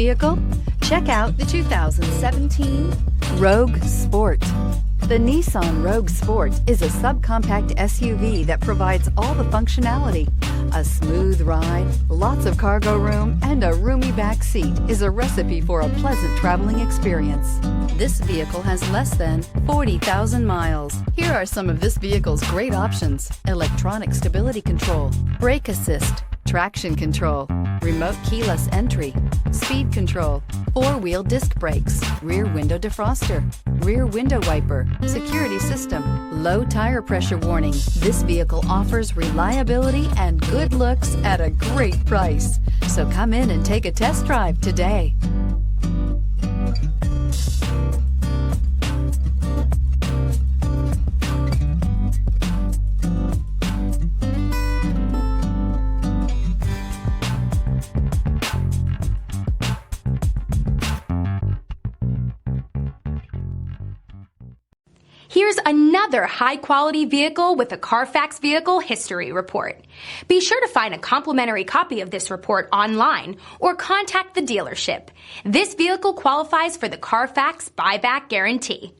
vehicle? Check out the 2017 Rogue Sport. The Nissan Rogue Sport is a subcompact SUV that provides all the functionality. A smooth ride, lots of cargo room, and a roomy back seat is a recipe for a pleasant traveling experience. This vehicle has less than 40,000 miles. Here are some of this vehicle's great options: electronic stability control, brake assist, traction control, remote keyless entry, speed control, four-wheel disc brakes, rear window defroster, rear window wiper, security system, low tire pressure warning. This vehicle offers reliability and good looks at a great price. So come in and take a test drive today. Here's another high-quality vehicle with a Carfax Vehicle History Report. Be sure to find a complimentary copy of this report online or contact the dealership. This vehicle qualifies for the Carfax Buyback Guarantee.